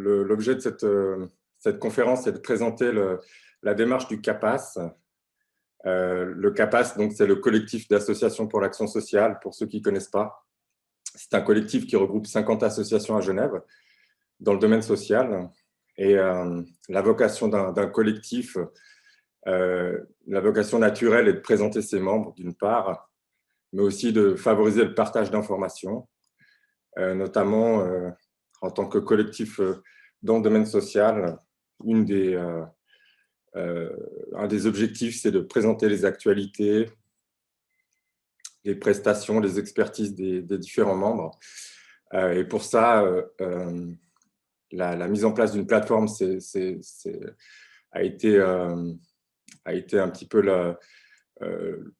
l'objet de cette conférence est de présenter la démarche du CAPAS. Le CAPAS, c'est le collectif d'associations pour l'action sociale, pour ceux qui ne connaissent pas. C'est un collectif qui regroupe 50 associations à Genève dans le domaine social. Et la vocation d'un collectif, la vocation naturelle est de présenter ses membres, d'une part, mais aussi de favoriser le partage d'informations, notamment en tant que collectif dans le domaine social. Un des objectifs, c'est de présenter les actualités, les prestations, les expertises des différents membres. Et pour ça, la mise en place d'une plateforme a été un petit peu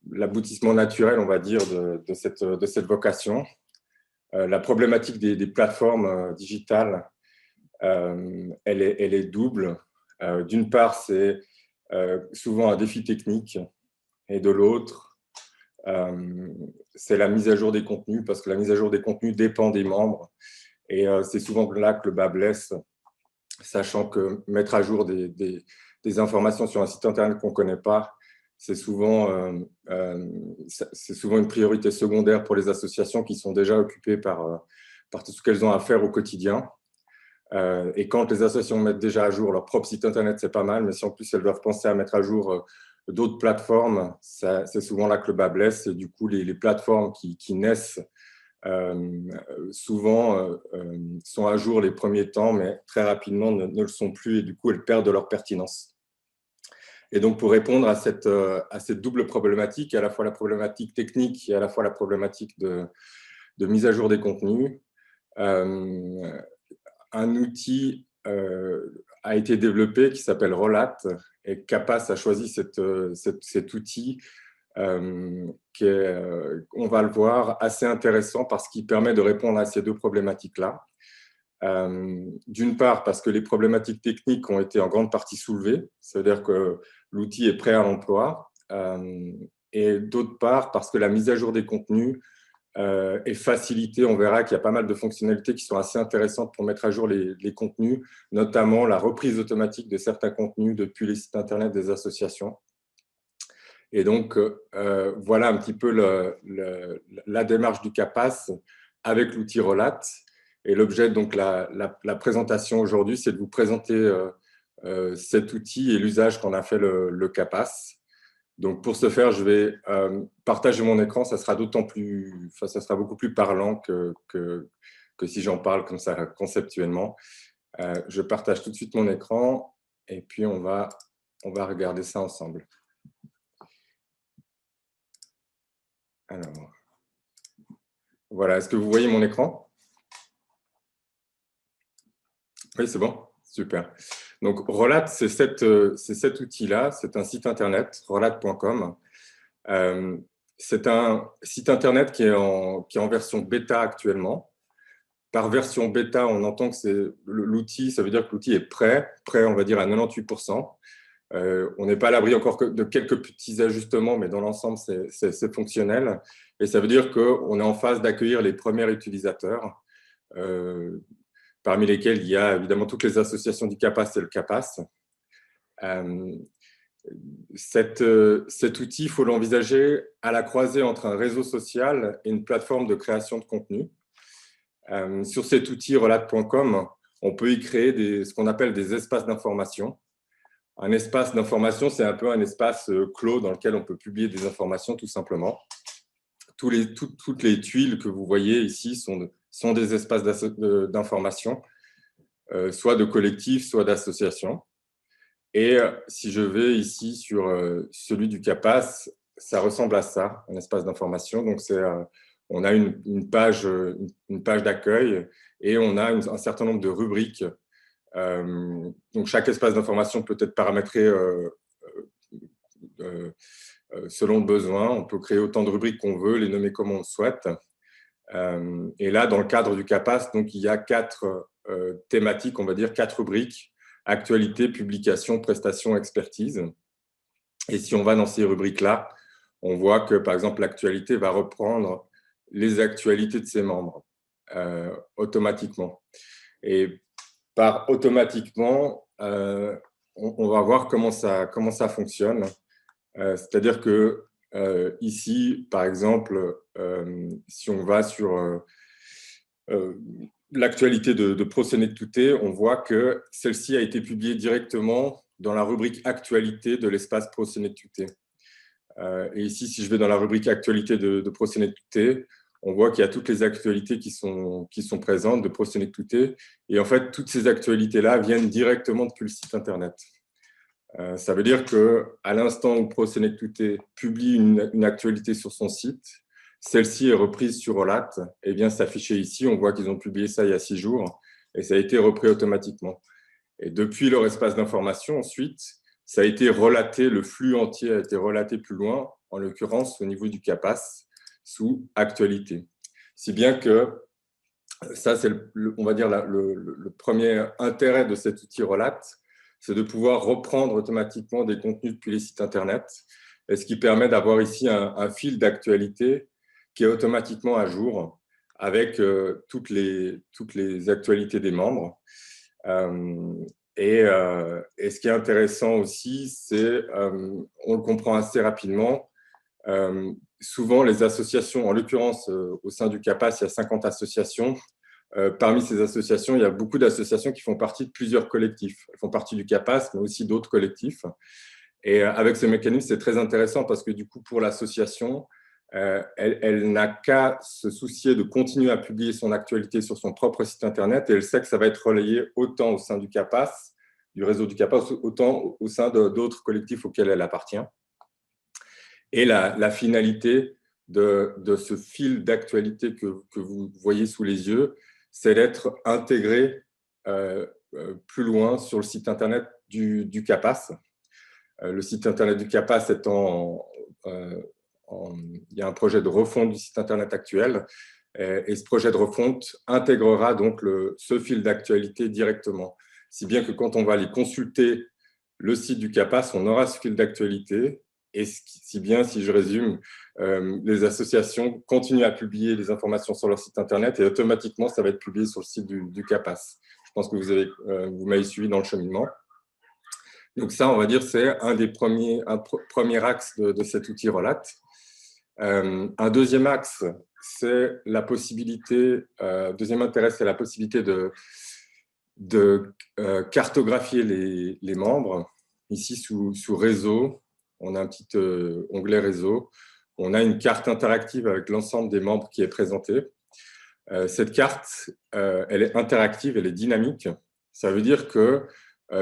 l'aboutissement naturel, on va dire, de cette vocation. La problématique des plateformes digitales, elle est double. D'une part, c'est souvent un défi technique, et de l'autre, c'est la mise à jour des contenus, parce que la mise à jour des contenus dépend des membres. Et c'est souvent là que le bât blesse, sachant que mettre à jour des informations sur un site internet qu'on ne connaît pas, c'est souvent une priorité secondaire pour les associations qui sont déjà occupées par tout ce qu'elles ont à faire au quotidien. Et quand les associations mettent déjà à jour leur propre site internet, c'est pas mal, mais si en plus elles doivent penser à mettre à jour d'autres plateformes, c'est souvent là que le bât blesse. Et du coup, les plateformes qui naissent souvent sont à jour les premiers temps, mais très rapidement ne le sont plus, et du coup elles perdent de leur pertinence. Et donc pour répondre à cette double problématique, à la fois la problématique technique et à la fois la problématique de mise à jour des contenus, un outil a été développé qui s'appelle Rollat, et CAPAS a choisi cet outil qui est, on va le voir, assez intéressant parce qu'il permet de répondre à ces deux problématiques-là. D'une part, parce que les problématiques techniques ont été en grande partie soulevées, c'est-à-dire que l'outil est prêt à l'emploi, et d'autre part, parce que la mise à jour des contenus est facilitée. On verra qu'il y a pas mal de fonctionnalités qui sont assez intéressantes pour mettre à jour les contenus, notamment la reprise automatique de certains contenus depuis les sites internet des associations. Et donc, voilà un petit peu la démarche du CAPAS avec l'outil Rollat. Et l'objet, donc la présentation aujourd'hui, c'est de vous présenter cet outil et l'usage qu'en a fait le CAPAS. Donc, pour ce faire, je vais partager mon écran. Ça sera ça sera beaucoup plus parlant que si j'en parle comme ça conceptuellement. Je partage tout de suite mon écran et puis on va regarder ça ensemble. Alors, voilà, est-ce que vous voyez mon écran? Oui, c'est bon, super. Donc, Rollat, c'est cet outil-là, c'est un site internet, rollat.com. C'est un site internet qui est en version bêta actuellement. Par version bêta, on entend que c'est l'outil, ça veut dire que l'outil est prêt, on va dire à 98%. On n'est pas à l'abri encore de quelques petits ajustements, mais dans l'ensemble, c'est fonctionnel. Et ça veut dire qu'on est en phase d'accueillir les premiers utilisateurs, parmi lesquels il y a évidemment toutes les associations du CAPAS et le CAPAS. Cet outil, il faut l'envisager à la croisée entre un réseau social et une plateforme de création de contenu. Sur cet outil, Rollat.com, on peut y créer ce qu'on appelle des espaces d'information. Un espace d'information, c'est un peu un espace clos dans lequel on peut publier des informations, tout simplement. Toutes les tuiles que vous voyez ici sont des espaces d'information, soit de collectifs, soit d'associations. Et si je vais ici sur celui du CAPAS, ça ressemble à ça, un espace d'information. Donc, on a une page d'accueil et on a un certain nombre de rubriques. Donc, chaque espace d'information peut être paramétré selon le besoin. On peut créer autant de rubriques qu'on veut, les nommer comme on le souhaite. Et là, dans le cadre du CAPAS, donc, il y a 4 thématiques, on va dire 4 rubriques: actualité, publication, prestation, expertise. Et si on va dans ces rubriques-là, on voit que, par exemple, l'actualité va reprendre les actualités de ses membres automatiquement. Et part automatiquement. On va voir comment ça fonctionne. C'est-à-dire que ici, par exemple, si on va sur l'actualité de Prosenectute, on voit que celle-ci a été publiée directement dans la rubrique Actualité de l'espace Prosenectute. Et ici, si je vais dans la rubrique Actualité de Prosenectute, on voit qu'il y a toutes les actualités qui sont présentes de Prosenectute. Et en fait, toutes ces actualités-là viennent directement depuis le site Internet. Ça veut dire qu'à l'instant où Prosenectute publie une actualité sur son site, celle-ci est reprise sur OLAT et vient s'afficher ici. On voit qu'ils ont publié ça il y a 6 jours et ça a été repris automatiquement. Et depuis leur espace d'information, ensuite, ça a été relaté, le flux entier a été relaté plus loin, en l'occurrence au niveau du CAPAS, sous actualité. Si bien que ça, c'est, on va dire, le premier intérêt de cet outil ROLAT, c'est de pouvoir reprendre automatiquement des contenus depuis les sites Internet, et ce qui permet d'avoir ici un fil d'actualité qui est automatiquement à jour avec toutes les actualités des membres. Et ce qui est intéressant aussi, c'est, on le comprend assez rapidement, souvent les associations, en l'occurrence au sein du CAPAS, il y a 50 associations. Parmi ces associations, il y a beaucoup d'associations qui font partie de plusieurs collectifs. Elles font partie du CAPAS, mais aussi d'autres collectifs. Et avec ce mécanisme, c'est très intéressant parce que du coup, pour l'association, elle n'a qu'à se soucier de continuer à publier son actualité sur son propre site Internet et elle sait que ça va être relayé autant au sein du CAPAS, du réseau du CAPAS, autant au sein d'autres collectifs auxquels elle appartient. Et la finalité de ce fil d'actualité que vous voyez sous les yeux, c'est d'être intégré plus loin sur le site Internet du CAPAS. Le site Internet du CAPAS étant il y a un projet de refonte du site Internet actuel et ce projet de refonte intégrera donc ce fil d'actualité directement. Si bien que quand on va aller consulter le site du CAPAS, on aura ce fil d'actualité. Et si bien, si je résume, les associations continuent à publier les informations sur leur site Internet et automatiquement, ça va être publié sur le site du CAPAS. Je pense que vous m'avez suivi dans le cheminement. Donc ça, on va dire, c'est un premier axe de cet outil ROLAT. Un deuxième axe, c'est la possibilité, deuxième intérêt, c'est la possibilité de cartographier les membres. Ici, sous réseau, on a un petit onglet réseau. On a une carte interactive avec l'ensemble des membres qui est présentée. Cette carte, elle est interactive, elle est dynamique. Ça veut dire que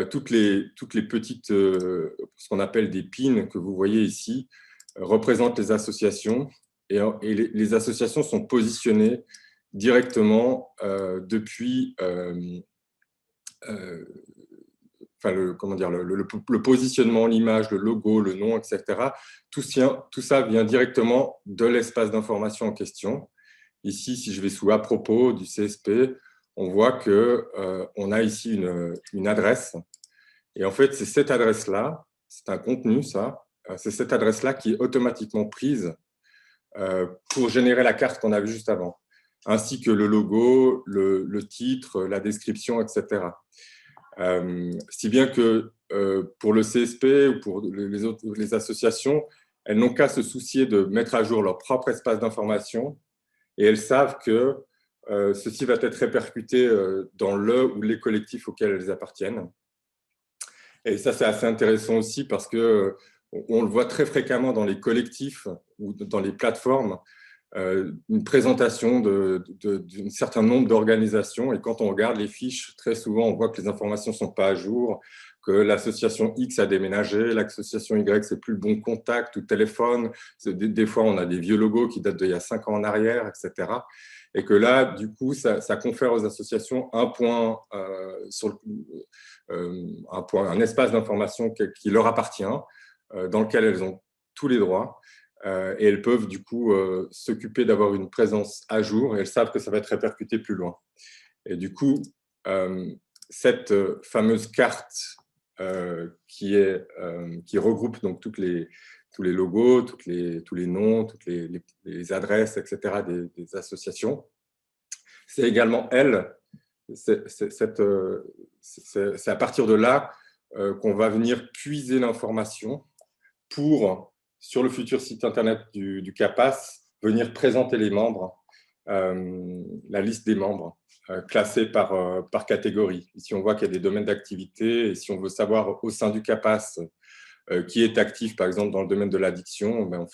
toutes les petites, ce qu'on appelle des pins que vous voyez ici, représentent les associations et les associations sont positionnées directement depuis le positionnement, l'image, le logo, le nom, etc. Tout ça vient directement de l'espace d'information en question. Ici, si je vais sous à propos du CSP, on voit qu'on a ici une adresse. Et en fait, c'est cette adresse-là, c'est un contenu, ça, c'est cette adresse-là qui est automatiquement prise pour générer la carte qu'on a vue juste avant, ainsi que le logo, le titre, la description, etc. Si bien que pour le CSP ou pour les associations, elles n'ont qu'à se soucier de mettre à jour leur propre espace d'information et elles savent que ceci va être répercuté dans le ou les collectifs auxquels elles appartiennent. Et ça, c'est assez intéressant aussi parce que on le voit très fréquemment dans les collectifs ou dans les plateformes, une présentation d'un certain nombre d'organisations. Et quand on regarde les fiches, très souvent, on voit que les informations ne sont pas à jour, que l'association X a déménagé, l'association Y, c'est plus le bon contact ou téléphone. Des fois, on a des vieux logos qui datent d'il y a 5 ans en arrière, etc. Et que là, du coup, ça confère aux associations un point, un espace d'information qui leur appartient, dans lequel elles ont tous les droits. Et elles peuvent du coup s'occuper d'avoir une présence à jour et elles savent que ça va être répercuté plus loin. Et du coup, cette fameuse carte qui regroupe donc tous les logos, tous les noms, toutes les adresses, etc. des associations, c'est également elle c'est à partir de là qu'on va venir puiser l'information pour, sur le futur site internet du CAPAS, venir présenter les membres, la liste des membres, classés par catégorie. Ici, on voit qu'il y a des domaines d'activité, et si on veut savoir au sein du CAPAS qui est actif, par exemple, dans le domaine de l'addiction, ben,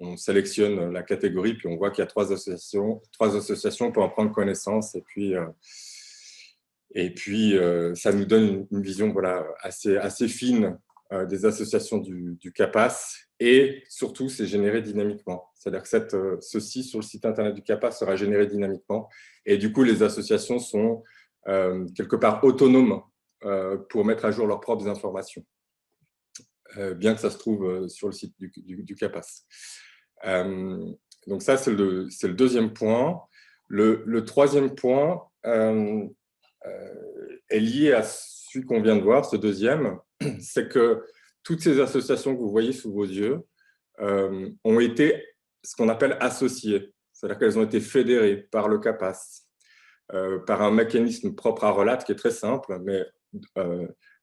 on sélectionne la catégorie, puis on voit qu'il y a trois associations pour en prendre connaissance, et puis ça nous donne une vision voilà, assez fine des associations du CAPAS, et surtout, c'est généré dynamiquement. C'est-à-dire que ceci, sur le site internet du CAPAS, sera généré dynamiquement, et du coup, les associations sont quelque part autonomes pour mettre à jour leurs propres informations. Bien que ça se trouve sur le site du CAPAS. Donc ça, c'est le deuxième point. Le troisième point est lié à celui qu'on vient de voir, ce deuxième, c'est que toutes ces associations que vous voyez sous vos yeux ont été ce qu'on appelle associées, c'est-à-dire qu'elles ont été fédérées par le CAPAS, par un mécanisme propre à Relat qui est très simple, mais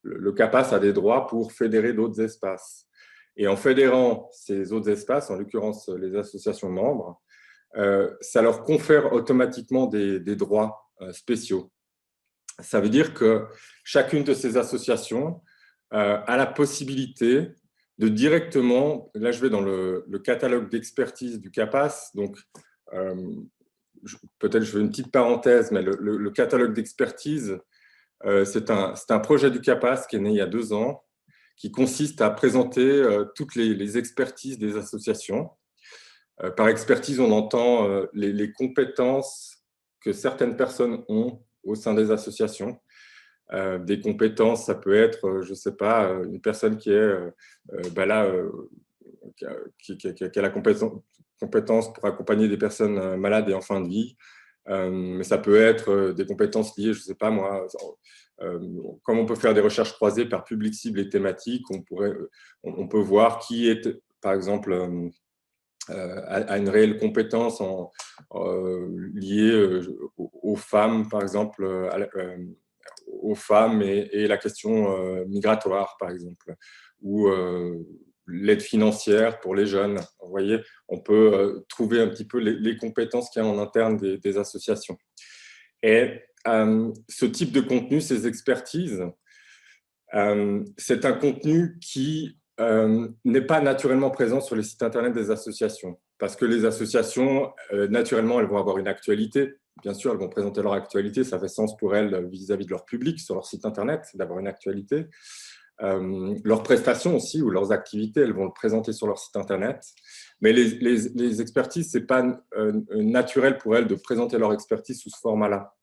le CAPAS a des droits pour fédérer d'autres espaces. Et en fédérant ces autres espaces, en l'occurrence les associations membres, ça leur confère automatiquement des droits spéciaux. Ça veut dire que chacune de ces associations a la possibilité de directement, là je vais dans le catalogue d'expertise du CAPAS, donc peut-être je fais une petite parenthèse, mais le catalogue d'expertise, c'est un projet du CAPAS qui est né il y a 2 ans, qui consiste à présenter toutes les expertises des associations. Par expertise, on entend les compétences que certaines personnes ont au sein des associations. Des compétences, ça peut être, je ne sais pas, une personne qui est qui a la compétence pour accompagner des personnes malades et en fin de vie. Mais ça peut être des compétences liées, je ne sais pas moi, comme on peut faire des recherches croisées par public cible et thématique, on peut voir qui est, par exemple, à une réelle compétence liée aux femmes, par exemple, aux femmes et la question migratoire, par exemple, ou l'aide financière pour les jeunes. Vous voyez, on peut trouver un petit peu les compétences qu'il y a en interne des associations. Et ce type de contenu, ces expertises, c'est un contenu qui n'est pas naturellement présent sur les sites internet des associations. Parce que les associations, naturellement, elles vont avoir une actualité. Bien sûr, elles vont présenter leur actualité. Ça fait sens pour elles vis-à-vis de leur public sur leur site internet, d'avoir une actualité. Leurs prestations aussi, ou leurs activités, elles vont le présenter sur leur site internet. Mais les expertises, ce n'est pas naturel pour elles de présenter leur expertise sous ce format-là.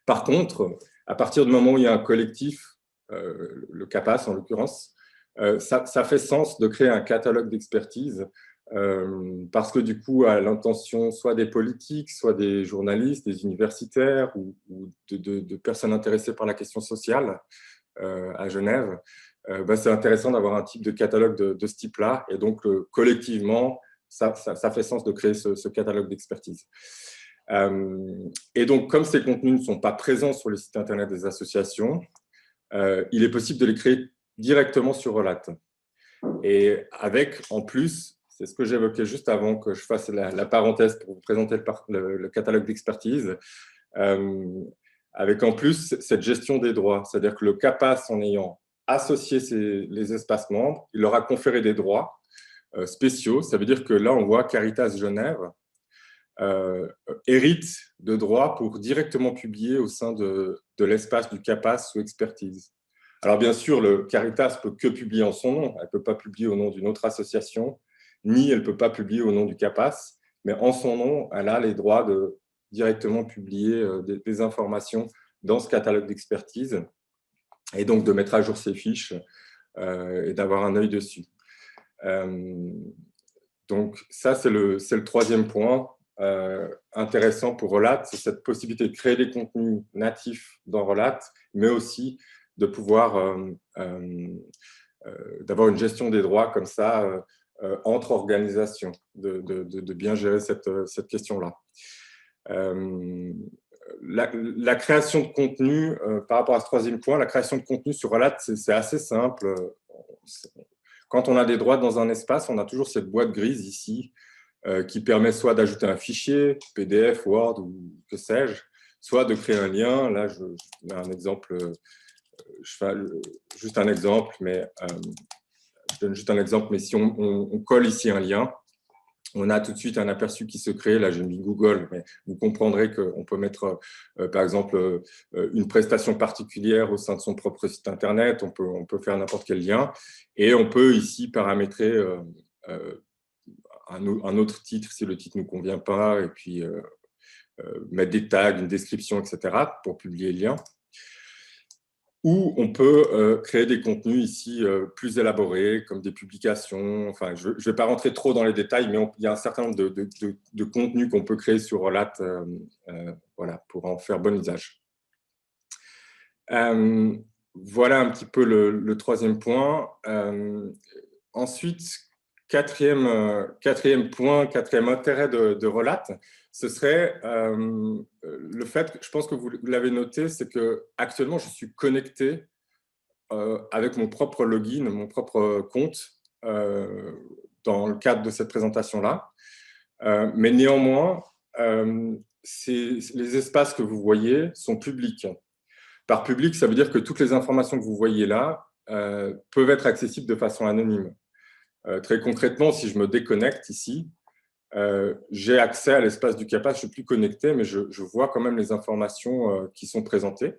Par contre, à partir du moment où il y a un collectif, le CAPAS en l'occurrence, ça fait sens de créer un catalogue d'expertise parce que du coup, à l'intention soit des politiques, soit des journalistes, des universitaires ou de personnes intéressées par la question sociale à Genève, c'est intéressant d'avoir un type de catalogue de ce type-là. Et donc, collectivement, ça fait sens de créer ce catalogue d'expertise. Et donc, comme ces contenus ne sont pas présents sur le site internet des associations, il est possible de les créer directement sur Relat. Et avec, en plus, c'est ce que j'évoquais juste avant que je fasse la parenthèse pour vous présenter le catalogue d'expertise, avec en plus cette gestion des droits. C'est-à-dire que le CAPAS, en ayant associé les espaces membres, il leur a conféré des droits spéciaux. Ça veut dire que là, on voit Caritas Genève hérite de droits pour directement publier au sein de l'espace du CAPAS sous expertise. Alors bien sûr, le Caritas peut que publier en son nom, elle ne peut pas publier au nom d'une autre association, ni elle ne peut pas publier au nom du CAPAS, mais en son nom, elle a les droits de directement publier des informations dans ce catalogue d'expertise, et donc de mettre à jour ses fiches et d'avoir un œil dessus. Donc ça, c'est le troisième point. Intéressant pour Relat, c'est cette possibilité de créer des contenus natifs dans Relat, mais aussi de pouvoir d'avoir une gestion des droits comme ça entre organisations, de bien gérer cette question-là. la création de contenu, par rapport à ce troisième point, la création de contenu sur Relate, c'est assez simple. Quand on a des droits dans un espace, on a toujours cette boîte grise ici qui permet soit d'ajouter un fichier, PDF, Word ou que sais-je, soit de créer un lien. Là, je mets un exemple, je fais juste un exemple, mais je donne juste un exemple, mais si on colle ici un lien, on a tout de suite un aperçu qui se crée. Là, j'ai mis Google, mais vous comprendrez qu'on peut mettre, par exemple, une prestation particulière au sein de son propre site Internet. On peut faire n'importe quel lien. Et on peut ici paramétrer un autre titre si le titre ne nous convient pas, et puis mettre des tags, une description, etc. pour publier le lien. Ou on peut créer des contenus ici plus élaborés, comme des publications. Enfin, je ne vais pas rentrer trop dans les détails, mais il y a un certain nombre de contenus qu'on peut créer sur Relate voilà, pour en faire bon usage. Voilà un petit peu le troisième point. Ensuite, quatrième point, quatrième intérêt de Relate, ce serait le fait, je pense que vous l'avez noté, c'est qu'actuellement, je suis connecté avec mon propre login, mon propre compte dans le cadre de cette présentation-là. Mais néanmoins, les espaces que vous voyez sont publics. Par public, ça veut dire que toutes les informations que vous voyez là peuvent être accessibles de façon anonyme. Très concrètement, si je me déconnecte ici, j'ai accès à l'espace du CAPAS, je ne suis plus connecté, mais je vois quand même les informations qui sont présentées.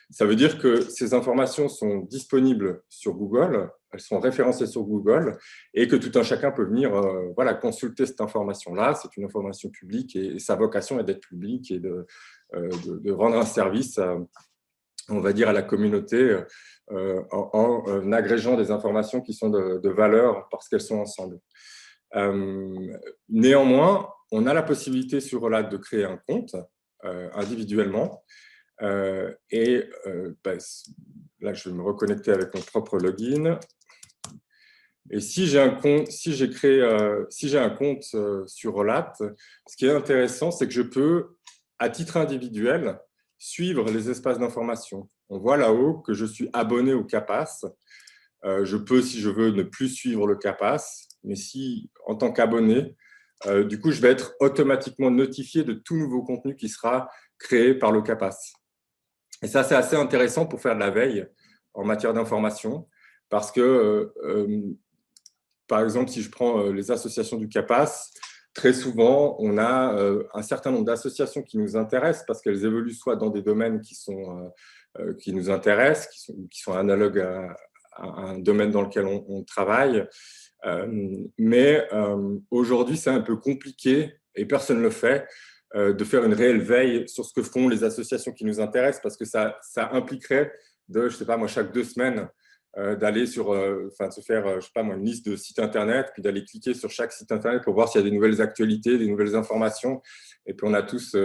Ça veut dire que ces informations sont disponibles sur Google, elles sont référencées sur Google, et que tout un chacun peut venir voilà, consulter cette information-là. C'est une information publique, et sa vocation est d'être publique et de rendre un service, on va dire, à la communauté en agrégeant des informations qui sont de valeur parce qu'elles sont ensemble. Néanmoins, on a la possibilité sur Relate de créer un compte individuellement. Là, je vais me reconnecter avec mon propre login. Et si j'ai un compte, si j'ai un compte sur Relate, ce qui est intéressant, c'est que je peux, à titre individuel, suivre les espaces d'information. On voit là-haut que je suis abonné au CAPAS. Je peux, si je veux, ne plus suivre le CAPAS, mais si, en tant qu'abonné, du coup, je vais être automatiquement notifié de tout nouveau contenu qui sera créé par le CAPAS. Et ça, c'est assez intéressant pour faire de la veille en matière d'information, parce que, par exemple, si je prends les associations du CAPAS, très souvent, on a un certain nombre d'associations qui nous intéressent parce qu'elles évoluent soit dans des domaines qui nous intéressent, qui sont analogues à un domaine dans lequel on travaille. Mais aujourd'hui, c'est un peu compliqué et personne ne le fait de faire une réelle veille sur ce que font les associations qui nous intéressent parce que ça impliquerait de, je sais pas moi, chaque 2 semaines, d'aller sur, enfin, de se faire, je sais pas moi, une liste de sites internet, puis d'aller cliquer sur chaque site internet pour voir s'il y a des nouvelles actualités, des nouvelles informations. Et puis on a tous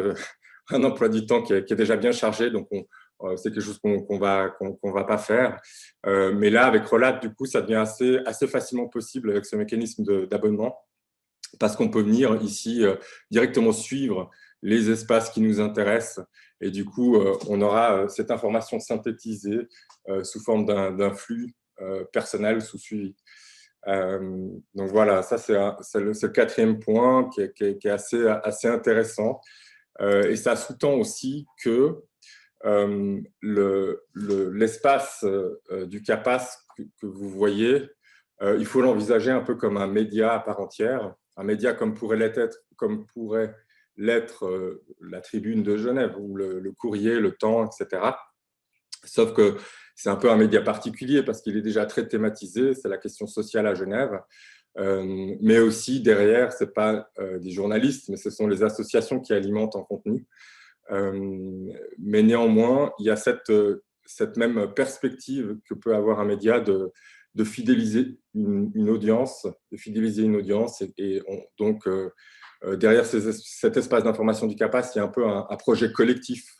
un emploi du temps qui est déjà bien chargé, donc c'est quelque chose qu'on va pas faire. Mais là, avec Relate, du coup, ça devient assez facilement possible avec ce mécanisme d'abonnement, parce qu'on peut venir ici directement suivre les espaces qui nous intéressent. Et du coup, on aura cette information synthétisée sous forme d'un flux personnel sous suivi. Donc voilà, ça c'est le quatrième point qui est assez intéressant. Et ça sous-tend aussi que l'espace du CAPAS que vous voyez, il faut l'envisager un peu comme un média à part entière, un média comme pourrait l'être la Tribune de Genève ou le Courrier, le Temps, etc. Sauf que c'est un peu un média particulier parce qu'il est déjà très thématisé, c'est la question sociale à Genève. Mais aussi derrière, ce n'est pas des journalistes, mais ce sont les associations qui alimentent en contenu. Mais néanmoins, il y a cette même perspective que peut avoir un média de fidéliser une audience, donc derrière cet espace d'information du CAPAS, il y a un peu un projet collectif.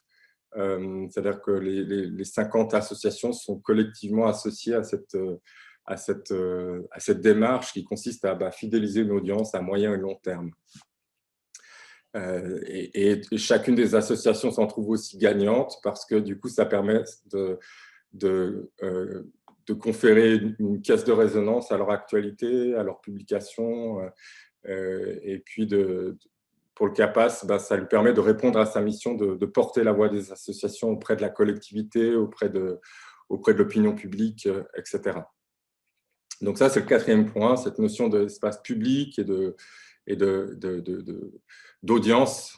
C'est-à-dire que les 50 associations sont collectivement associées à cette démarche qui consiste à fidéliser une audience à moyen et long terme. Et chacune des associations s'en trouve aussi gagnante parce que du coup, ça permet de, de conférer une caisse de résonance à leur actualité, à leur publication. Et puis, pour le CAPAS, ça lui permet de répondre à sa mission de porter la voix des associations auprès de la collectivité, auprès de l'opinion publique, etc. Donc ça, c'est le quatrième point, cette notion d'espace public et d'audience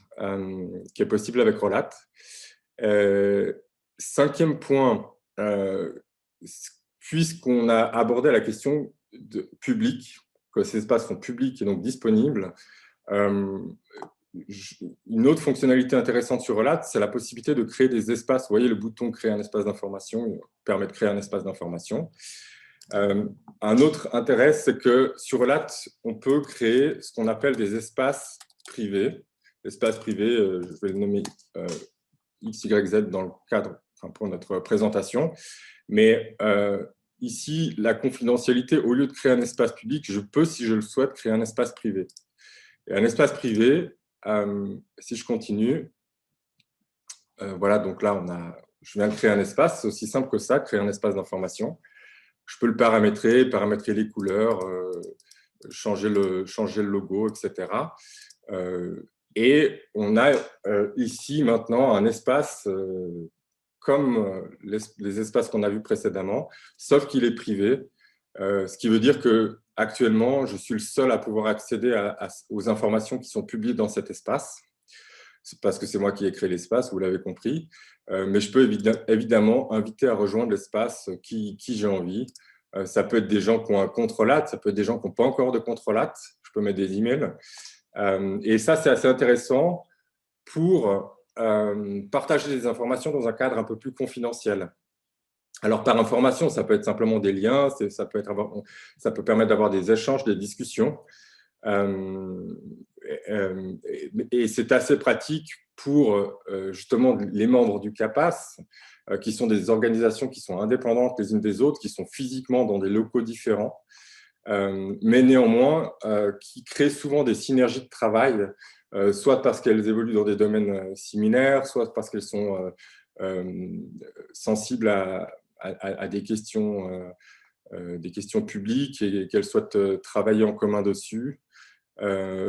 qui est possible avec Rolat. Cinquième point, puisqu'on a abordé la question publique, que ces espaces sont publics et donc disponibles, une autre fonctionnalité intéressante sur Rolat, c'est la possibilité de créer des espaces. Vous voyez le bouton « Créer un espace d'information » permet de créer un espace d'information. Un autre intérêt, c'est que sur Rolat, on peut créer ce qu'on appelle des espaces privés. Espaces privés, je vais le nommer XYZ dans le cadre, pour notre présentation. Mais ici, la confidentialité, au lieu de créer un espace public, je peux, si je le souhaite, créer un espace privé. Et un espace privé, si je continue, voilà, donc là, je viens de créer un espace, c'est aussi simple que ça, créer un espace d'information. Je peux le paramétrer les couleurs, changer le logo, etc. Et on a ici maintenant un espace comme les espaces qu'on a vus précédemment, sauf qu'il est privé, ce qui veut dire qu'actuellement, je suis le seul à pouvoir accéder aux informations qui sont publiées dans cet espace. C'est parce que c'est moi qui ai créé l'espace, vous l'avez compris. Mais je peux évidemment inviter à rejoindre l'espace qui j'ai envie. Ça peut être des gens qui ont un compte Rolat, ça peut être des gens qui n'ont pas encore de compte Rolat. Je peux mettre des emails. Et ça, c'est assez intéressant pour partager des informations dans un cadre un peu plus confidentiel. Alors, par information, ça peut être simplement des liens, ça peut permettre d'avoir des échanges, des discussions. Et c'est assez pratique pour justement les membres du CAPAS, qui sont des organisations qui sont indépendantes les unes des autres, qui sont physiquement dans des locaux différents, mais néanmoins qui créent souvent des synergies de travail, soit parce qu'elles évoluent dans des domaines similaires, soit parce qu'elles sont sensibles à des questions publiques et qu'elles souhaitent travailler en commun dessus.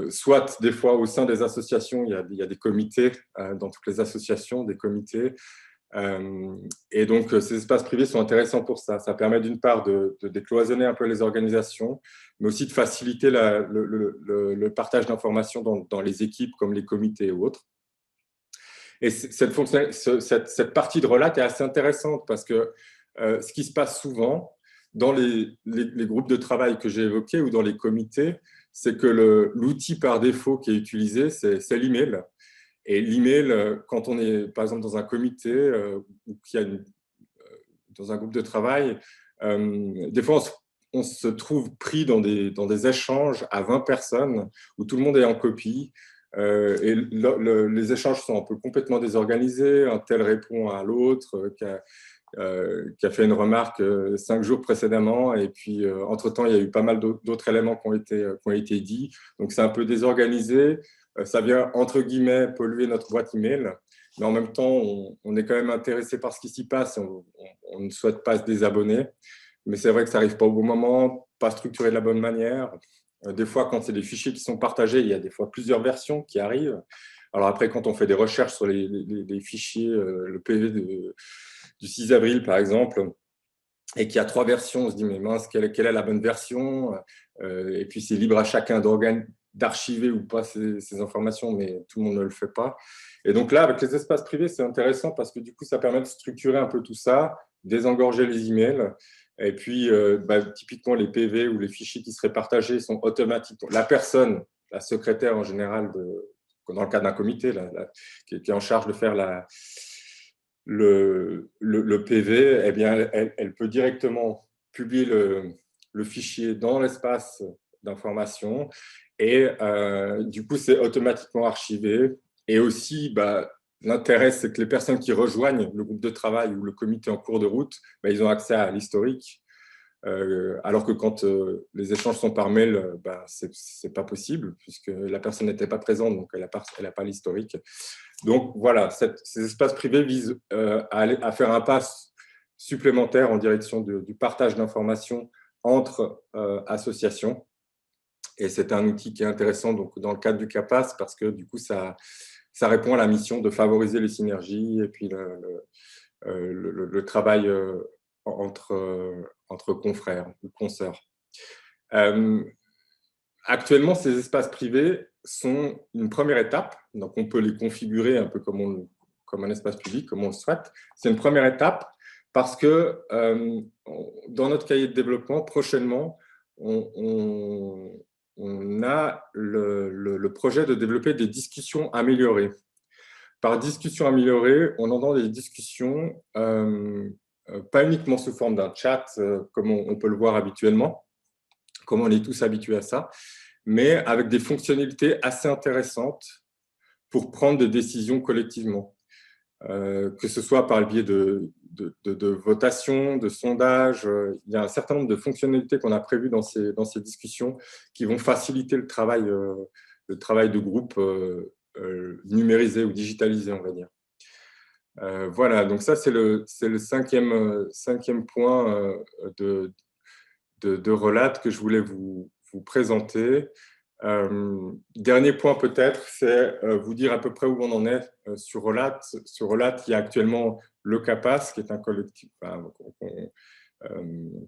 Soit des fois au sein des associations, il y a des comités, dans toutes les associations, des comités. Et donc, ces espaces privés sont intéressants pour ça. Ça permet d'une part de décloisonner un peu les organisations, mais aussi de faciliter le partage d'informations dans les équipes comme les comités ou autres. Et cette partie de Rolat est assez intéressante parce que ce qui se passe souvent dans les groupes de travail que j'ai évoqués ou dans les comités, c'est que l'outil par défaut qui est utilisé, c'est l'email. Et l'email, quand on est par exemple dans un comité ou dans un groupe de travail, des fois on se trouve pris dans des échanges à 20 personnes où tout le monde est en copie. Et les échanges sont un peu complètement désorganisés. Un tel répond à l'autre qui a fait une remarque 5 jours précédemment. Et puis, entre-temps, il y a eu pas mal d'autres éléments qui ont été dits. Donc, c'est un peu désorganisé. Ça vient, entre guillemets, polluer notre boîte email. Mais en même temps, on est quand même intéressé par ce qui s'y passe. On ne souhaite pas se désabonner. Mais c'est vrai que ça n'arrive pas au bon moment, pas structuré de la bonne manière. Des fois, quand c'est des fichiers qui sont partagés, il y a des fois plusieurs versions qui arrivent. Alors après, quand on fait des recherches sur les fichiers, le PV du 6 avril, par exemple, et qu'il y a 3 versions, on se dit, mais mince, quelle est la bonne version? Et puis, c'est libre à chacun d'archiver ou pas ces informations, mais tout le monde ne le fait pas. Et donc là, avec les espaces privés, c'est intéressant parce que du coup, ça permet de structurer un peu tout ça, désengorger les emails. Et puis, typiquement, les PV ou les fichiers qui seraient partagés sont automatiques. La personne, la secrétaire en général, dans le cadre d'un comité, qui est en charge de faire le PV, eh bien, elle peut directement publier le fichier dans l'espace d'information et du coup, c'est automatiquement archivé. Et aussi, l'intérêt, c'est que les personnes qui rejoignent le groupe de travail ou le comité en cours de route, ils ont accès à l'historique. alors que quand les échanges sont par mail, c'est pas possible puisque la personne n'était pas présente, donc elle a pas l'historique. Donc voilà, ces espaces privés visent à faire un pas supplémentaire en direction du partage d'informations entre associations. Et c'est un outil qui est intéressant donc, dans le cadre du CAPAS parce que du coup, ça répond à la mission de favoriser les synergies et puis le travail entre confrères ou consoeurs. Actuellement, ces espaces privés sont une première étape. Donc, on peut les configurer un peu comme un espace public, comme on le souhaite. C'est une première étape parce que dans notre cahier de développement, prochainement, on a le projet de développer des discussions améliorées. Par discussion améliorée, on entend des discussions pas uniquement sous forme d'un chat, comme on peut le voir habituellement, comme on est tous habitués à ça, mais avec des fonctionnalités assez intéressantes pour prendre des décisions collectivement, que ce soit par le biais de votations, de sondages. Il y a un certain nombre de fonctionnalités qu'on a prévues dans ces discussions qui vont faciliter le travail de groupe numérisé ou digitalisé, on va dire. Voilà, donc ça, c'est le cinquième point de relate que je voulais vous présenter. Dernier point peut-être, c'est vous dire à peu près où on en est sur Relate. Sur Relate, il y a actuellement le CAPAS, qui est un collectif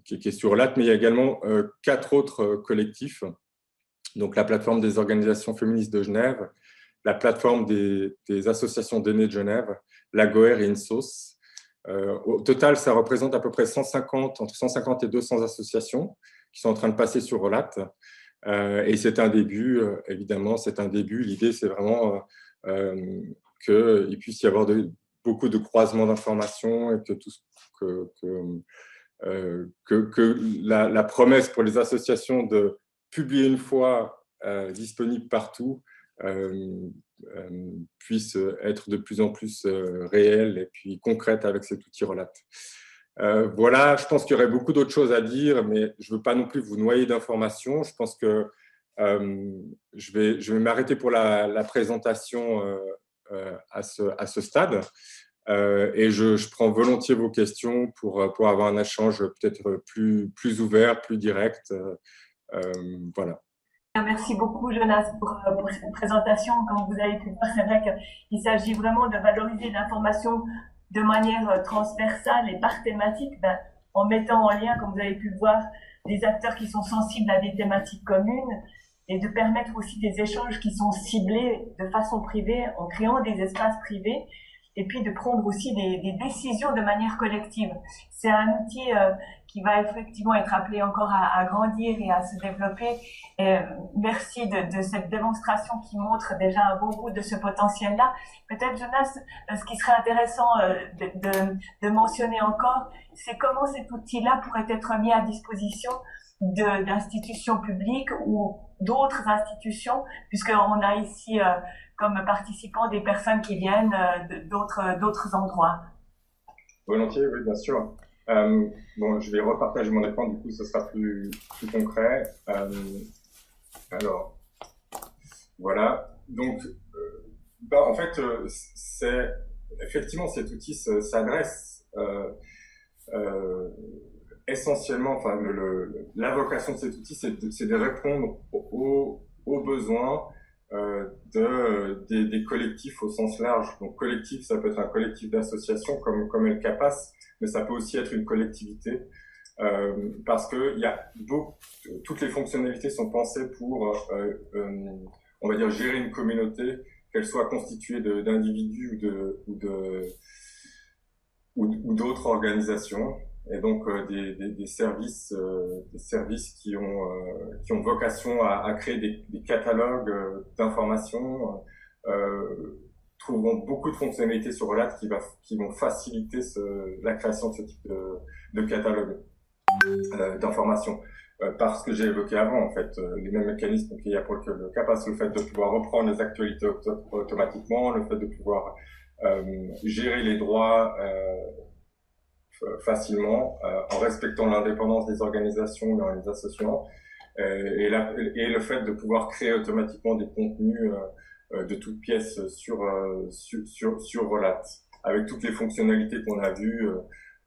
qui est sur Relate, mais il y a également 4 autres collectifs. Donc la plateforme des organisations féministes de Genève, la plateforme des associations d'aînés de Genève, la GOER et INSOS. Au total, ça représente à peu près entre 150 et 200 associations qui sont en train de passer sur Relate. Et c'est un début, évidemment, c'est un début. L'idée, c'est vraiment qu'il puisse y avoir beaucoup de croisements d'informations et que la promesse pour les associations de publier une fois disponible partout puisse être de plus en plus réelle et puis concrète avec cet outil Relate. Voilà, je pense qu'il y aurait beaucoup d'autres choses à dire, mais je ne veux pas non plus vous noyer d'informations. Je pense que je vais m'arrêter pour la présentation à ce stade. Et je prends volontiers vos questions pour avoir un échange peut-être plus ouvert, plus direct. Voilà. Merci beaucoup, Jonas, pour cette présentation. Comme vous avez pu voir, c'est vrai qu'il s'agit vraiment de valoriser l'information de manière transversale et par thématique, en mettant en lien, comme vous avez pu le voir, des acteurs qui sont sensibles à des thématiques communes et de permettre aussi des échanges qui sont ciblés de façon privée en créant des espaces privés et puis de prendre aussi des décisions de manière collective. C'est un outil qui va effectivement être appelé encore à grandir et à se développer. Et merci de cette démonstration qui montre déjà un bon bout de ce potentiel-là. Peut-être, Jonas, ce qui serait intéressant de mentionner encore, c'est comment cet outil-là pourrait être mis à disposition d'institutions publiques ou d'autres institutions, puisqu'on a ici comme participants des personnes qui viennent d'autres endroits. Volontiers, oui, bien sûr. Bon, je vais repartager mon écran, du coup, ce sera plus concret. Alors, voilà. Donc, en fait, effectivement, cet outil s'adresse essentiellement, enfin, la vocation de cet outil, c'est de répondre aux besoins des collectifs au sens large. Donc, collectif, ça peut être un collectif d'associations comme est le CAPAS, mais ça peut aussi être une collectivité, parce que toutes les fonctionnalités sont pensées pour, on va dire, gérer une communauté, qu'elle soit constituée d'individus ou d'autres organisations. Et donc des services qui ont vocation à créer des catalogues d'informations, trouveront beaucoup de fonctionnalités sur Relate qui vont faciliter la création de ce type de catalogue d'informations. Parce que j'ai évoqué avant, en fait, les mêmes mécanismes qu'il y a pour le CAPAS, le fait de pouvoir reprendre les actualités automatiquement, le fait de pouvoir gérer les droits facilement en respectant l'indépendance des organisations et des associations et le fait de pouvoir créer automatiquement des contenus de toutes pièces sur Rolat, avec toutes les fonctionnalités qu'on a vues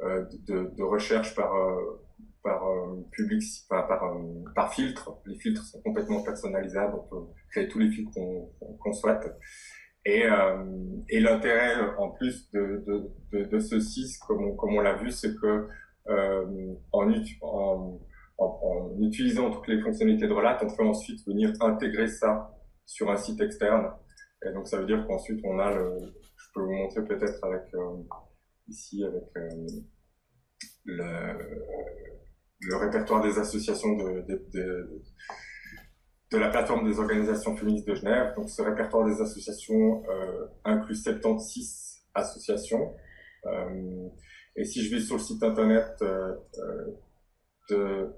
de recherche par filtre. Les filtres sont complètement personnalisables, on peut créer tous les filtres qu'on souhaite. Et l'intérêt en plus de ceci, comme on l'a vu, c'est que en utilisant toutes les fonctionnalités de Rolat, on peut ensuite venir intégrer ça sur un site externe. Et donc ça veut dire qu'ensuite on a je peux vous montrer peut-être avec ici avec le répertoire des associations de la plateforme des organisations féministes de Genève. Donc ce répertoire des associations inclut 76 associations. Et si je vais sur le site internet de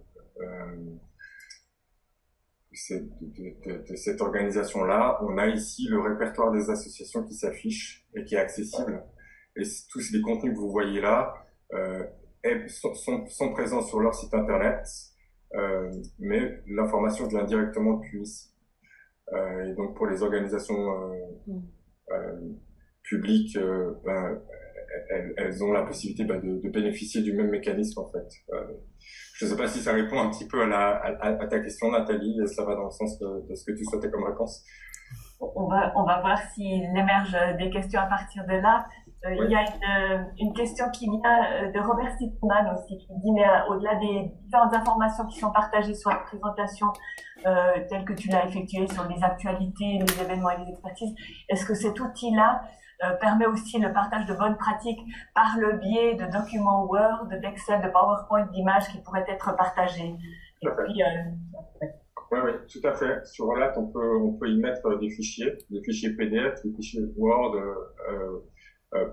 cette organisation-là, on a ici le répertoire des associations qui s'affiche et qui est accessible. Et tous les contenus que vous voyez là sont présents sur leur site internet, mais l'information vient directement depuis ici. Et donc pour les organisations publiques, elles ont la possibilité de bénéficier du même mécanisme en fait. Je ne sais pas si ça répond un petit peu à ta question, Nathalie, et ça va dans le sens de ce que tu souhaitais comme réponse. On va voir s'il émerge des questions à partir de là. Oui. Il y a une question qui vient de Robert Sittman aussi, qui dit, mais au-delà des différentes informations qui sont partagées sur la présentation, telle que tu l'as effectuée sur les actualités, les événements et les expertises, est-ce que cet outil-là permet aussi le partage de bonnes pratiques par le biais de documents Word, d'Excel, de PowerPoint, d'images qui pourraient être partagées? Et puis, oui, tout à fait. Sur Rolat, on peut y mettre des fichiers PDF, des fichiers Word,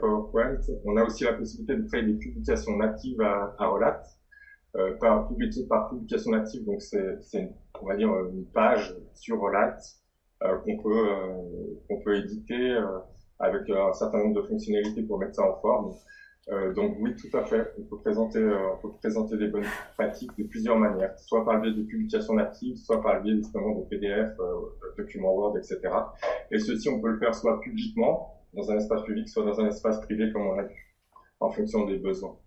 PowerPoint. On a aussi la possibilité de créer des publications natives à Rolat. Par publication native, donc c'est on va dire une page sur Rolat qu'on peut éditer avec un certain nombre de fonctionnalités pour mettre ça en forme. Donc oui, tout à fait. On peut présenter des bonnes pratiques de plusieurs manières, soit par le biais de publications natives, soit par le biais justement de PDF, documents Word, etc. Et ceci, on peut le faire soit publiquement dans un espace public, soit dans un espace privé, comme on a vu, en fonction des besoins.